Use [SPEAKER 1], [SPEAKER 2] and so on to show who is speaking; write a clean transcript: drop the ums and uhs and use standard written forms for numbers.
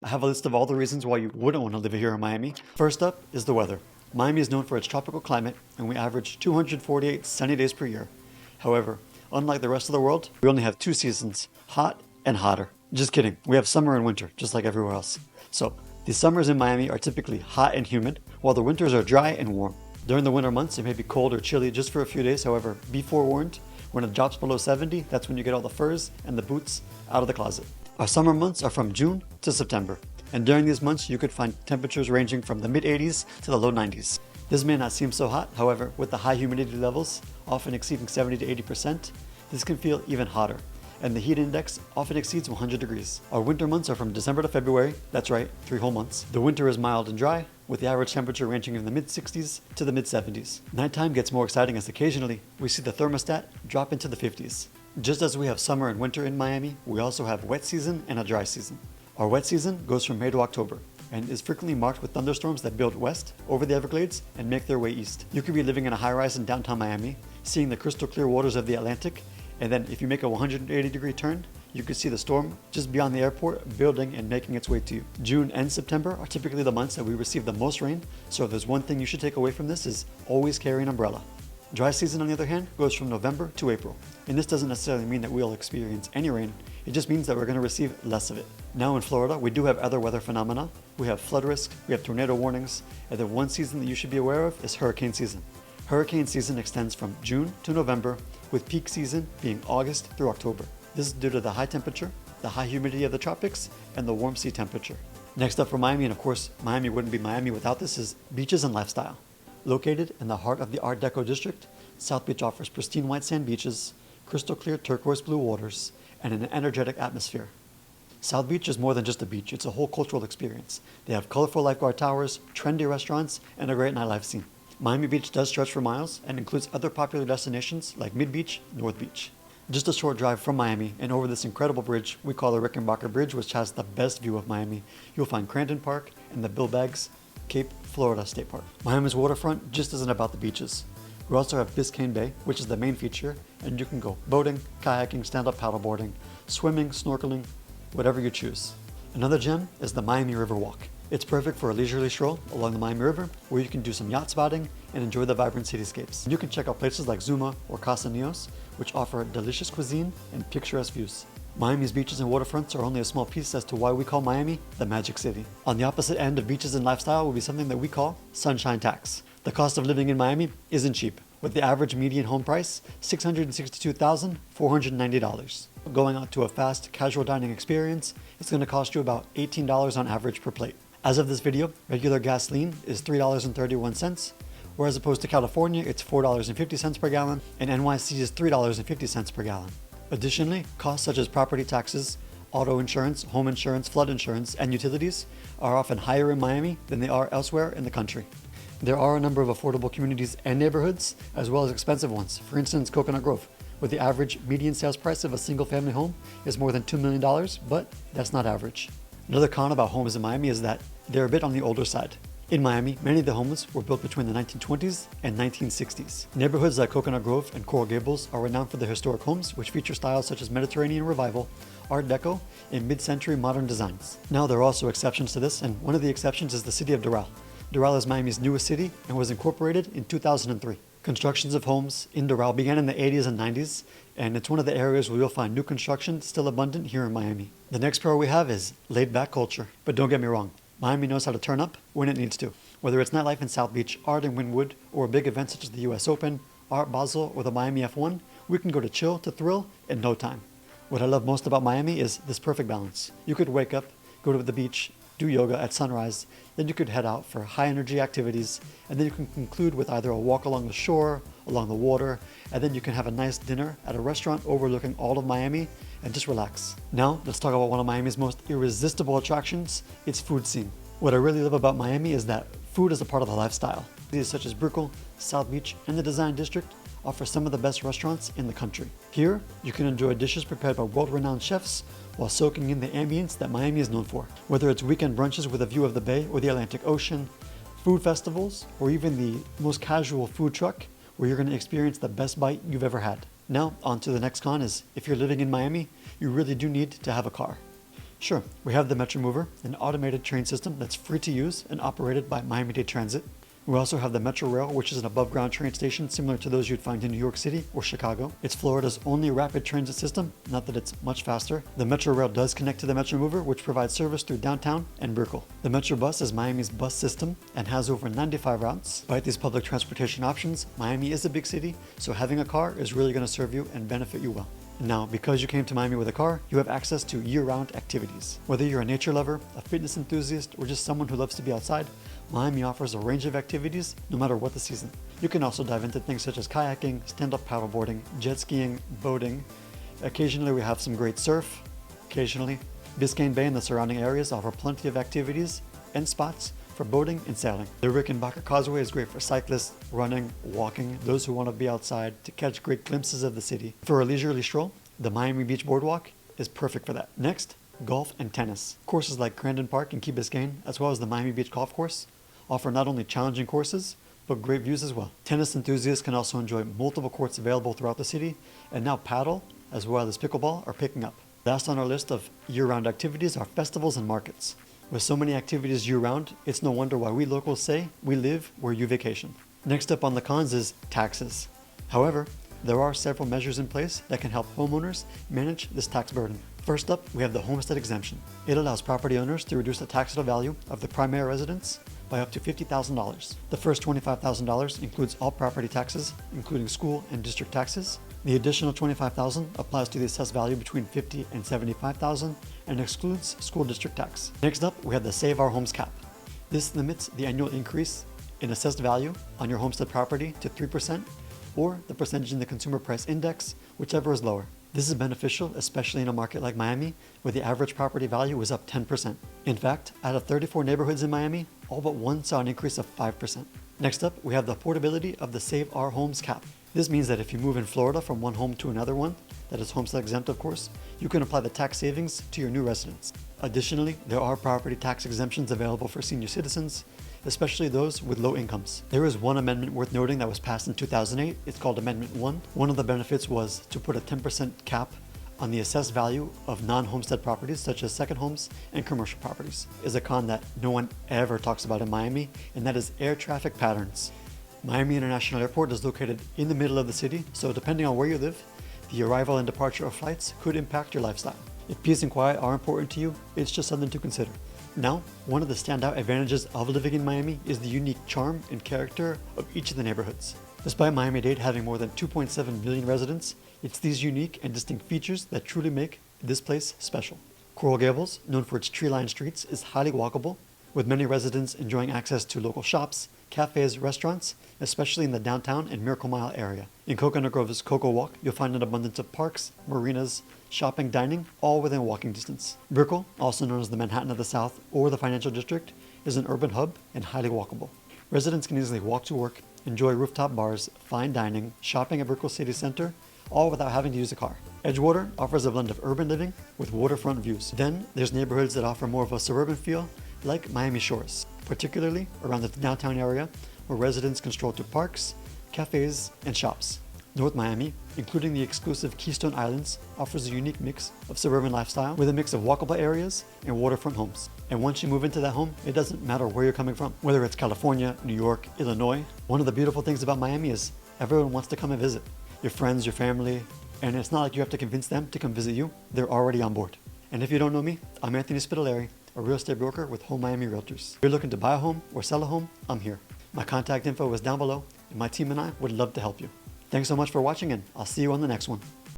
[SPEAKER 1] I have a list of all the reasons why you wouldn't want to live here in Miami. First up is the weather. Miami is known for its tropical climate, and we average 248 sunny days per year. However, unlike the rest of the world, we only have two seasons, hot and hotter. Just kidding, we have summer and winter, just like everywhere else. So, the summers in Miami are typically hot and humid, while the winters are dry and warm. During the winter months, it may be cold or chilly just for a few days. However, be forewarned, when it drops below 70, that's when you get all the furs and the boots out of the closet. Our summer months are from June to September, and during these months you could find temperatures ranging from the mid-80s to the low 90s. This may not seem so hot, however, with the high humidity levels, often exceeding 70 to 80%, this can feel even hotter, and the heat index often exceeds 100 degrees. Our winter months are from December to February, that's right, 3 whole months. The winter is mild and dry, with the average temperature ranging in the mid-60s to the mid-70s. Nighttime gets more exciting as occasionally we see the thermostat drop into the 50s. Just as we have summer and winter in Miami, we also have wet season and a dry season. Our wet season goes from May to October, and is frequently marked with thunderstorms that build west over the Everglades and make their way east. You could be living in a high-rise in downtown Miami, seeing the crystal clear waters of the Atlantic, and then if you make a 180-degree turn, you could see the storm just beyond the airport building and making its way to you. June and September are typically the months that we receive the most rain, so if there's one thing you should take away from this is always carry an umbrella. Dry season, on the other hand, goes from November to April, and this doesn't necessarily mean that we'll experience any rain, it just means that we're going to receive less of it. Now in Florida, we do have other weather phenomena. We have flood risk, we have tornado warnings, and then one season that you should be aware of is hurricane season. Hurricane season extends from June to November, with peak season being August through October. This is due to the high temperature, the high humidity of the tropics, and the warm sea temperature. Next up for Miami, and of course Miami wouldn't be Miami without this, is beaches and lifestyle. Located in the heart of the Art Deco district, South Beach offers pristine white sand beaches, crystal clear turquoise blue waters, and an energetic atmosphere. South Beach is more than just a beach, it's a whole cultural experience. They have colorful lifeguard towers, trendy restaurants, and a great nightlife scene. Miami Beach does stretch for miles and includes other popular destinations like Mid Beach, North Beach. Just a short drive from Miami and over this incredible bridge we call the Rickenbacker Bridge, which has the best view of Miami, you'll find Crandon Park and the Bill Baggs Cape Florida State Park. Miami's waterfront just isn't about the beaches. We also have Biscayne Bay, which is the main feature, and you can go boating, kayaking, stand-up paddleboarding, swimming, snorkeling, whatever you choose. Another gem is the Miami River Walk. It's perfect for a leisurely stroll along the Miami River, where you can do some yacht spotting and enjoy the vibrant cityscapes. You can check out places like Zuma or Casa Nios, which offer delicious cuisine and picturesque views. Miami's beaches and waterfronts are only a small piece as to why we call Miami the Magic City. On the opposite end of beaches and lifestyle will be something that we call sunshine tax. The cost of living in Miami isn't cheap, with the average median home price $662,490. Going out to a fast, casual dining experience, it's going to cost you about $18 on average per plate. As of this video, regular gasoline is $3.31, where as opposed to California, it's $4.50 per gallon, and NYC is $3.50 per gallon. Additionally, costs such as property taxes, auto insurance, home insurance, flood insurance, and utilities are often higher in Miami than they are elsewhere in the country. There are a number of affordable communities and neighborhoods, as well as expensive ones. For instance, Coconut Grove, where the average median sales price of a single family home is more than $2 million, but that's not average. Another con about homes in Miami is that they're a bit on the older side. In Miami, many of the homes were built between the 1920s and 1960s. Neighborhoods like Coconut Grove and Coral Gables are renowned for their historic homes, which feature styles such as Mediterranean Revival, Art Deco, and mid-century modern designs. Now, there are also exceptions to this, and one of the exceptions is the city of Doral. Doral is Miami's newest city and was incorporated in 2003. Constructions of homes in Doral began in the 80s and 90s, and it's one of the areas where you'll find new construction still abundant here in Miami. The next pro we have is laid-back culture. But don't get me wrong, Miami knows how to turn up when it needs to. Whether it's nightlife in South Beach, art in Wynwood, or a big event such as the US Open, Art Basel, or the Miami F1, we can go to chill to thrill in no time. What I love most about Miami is this perfect balance. You could wake up, go to the beach, do yoga at sunrise, then you could head out for high energy activities, and then you can conclude with either a walk along the shore, along the water, and then you can have a nice dinner at a restaurant overlooking all of Miami and just relax. Now, let's talk about one of Miami's most irresistible attractions, its food scene. What I really love about Miami is that food is a part of the lifestyle. Cities such as Brickell, South Beach, and the Design District offer some of the best restaurants in the country. Here, you can enjoy dishes prepared by world-renowned chefs while soaking in the ambience that Miami is known for. Whether it's weekend brunches with a view of the bay or the Atlantic Ocean, food festivals, or even the most casual food truck where you're going to experience the best bite you've ever had. Now, on to the next con is, if you're living in Miami, you really do need to have a car. Sure, we have the Metro Mover, an automated train system that's free to use and operated by Miami-Dade Transit. We also have the Metro Rail, which is an above-ground train station similar to those you'd find in New York City or Chicago. It's Florida's only rapid transit system, not that it's much faster. The Metro Rail does connect to the Metro Mover, which provides service through downtown and Brickell. The Metro Bus is Miami's bus system and has over 95 routes. Despite these public transportation options, Miami is a big city, so having a car is really going to serve you and benefit you well. Now, because you came to Miami with a car, you have access to year-round activities. Whether you're a nature lover, a fitness enthusiast, or just someone who loves to be outside, Miami offers a range of activities no matter what the season. You can also dive into things such as kayaking, stand-up paddleboarding, jet skiing, boating. Occasionally we have some great surf. Occasionally, Biscayne Bay and the surrounding areas offer plenty of activities and spots for boating and sailing. The Rickenbacker Causeway is great for cyclists, running, walking, those who want to be outside to catch great glimpses of the city. For a leisurely stroll, the Miami Beach Boardwalk is perfect for that. Next, golf and tennis. Courses like Crandon Park in Key Biscayne, as well as the Miami Beach Golf Course, offer not only challenging courses, but great views as well. Tennis enthusiasts can also enjoy multiple courts available throughout the city, and now paddle, as well as pickleball, are picking up. Last on our list of year-round activities are festivals and markets. With so many activities year-round, it's no wonder why we locals say we live where you vacation. Next up on the cons is taxes. However, there are several measures in place that can help homeowners manage this tax burden. First up, we have the homestead exemption. It allows property owners to reduce the taxable value of the primary residence by up to $50,000. The first $25,000 includes all property taxes, including school and district taxes. The additional $25,000 applies to the assessed value between $50,000 and $75,000 and excludes school district tax. Next up, we have the Save Our Homes cap. This limits the annual increase in assessed value on your homestead property to 3%, or the percentage in the consumer price index, whichever is lower. This is beneficial, especially in a market like Miami, where the average property value is up 10%. In fact, out of 34 neighborhoods in Miami, all but one saw an increase of 5%. Next up, we have the portability of the Save Our Homes cap. This means that if you move in Florida from one home to another one, that is homestead exempt of course, you can apply the tax savings to your new residence. Additionally, there are property tax exemptions available for senior citizens, especially those with low incomes. There is one amendment worth noting that was passed in 2008. It's called Amendment 1. One of the benefits was to put a 10% cap on the assessed value of non-homestead properties such as second homes and commercial properties. Is a con that no one ever talks about in Miami, and that is air traffic patterns. Miami International Airport is located in the middle of the city, so depending on where you live, the arrival and departure of flights could impact your lifestyle. If peace and quiet are important to you, it's just something to consider. Now, one of the standout advantages of living in Miami is the unique charm and character of each of the neighborhoods. Despite Miami-Dade having more than 2.7 million residents, it's these unique and distinct features that truly make this place special. Coral Gables, known for its tree-lined streets, is highly walkable, with many residents enjoying access to local shops, cafes, restaurants, especially in the downtown and Miracle Mile area. In Coconut Grove's Cocoa Walk, you'll find an abundance of parks, marinas, shopping, dining, all within walking distance. Brickell, also known as the Manhattan of the South or the Financial District, is an urban hub and highly walkable. Residents can easily walk to work, enjoy rooftop bars, fine dining, shopping at Brickell City Center, all without having to use a car. Edgewater offers a blend of urban living with waterfront views. Then there's neighborhoods that offer more of a suburban feel, like Miami Shores, particularly around the downtown area where residents can stroll to parks, cafes, and shops. North Miami, including the exclusive Keystone Islands, offers a unique mix of suburban lifestyle with a mix of walkable areas and waterfront homes. And once you move into that home, it doesn't matter where you're coming from, whether it's California, New York, Illinois. One of the beautiful things about Miami is everyone wants to come and visit. Your friends, your family, and it's not like you have to convince them to come visit you. They're already on board. And if you don't know me, I'm Anthony Spitaleri, a real estate broker with Home Miami Realtors. If you're looking to buy a home or sell a home, I'm here. My contact info is down below, and my team and I would love to help you. Thanks so much for watching, and I'll see you on the next one.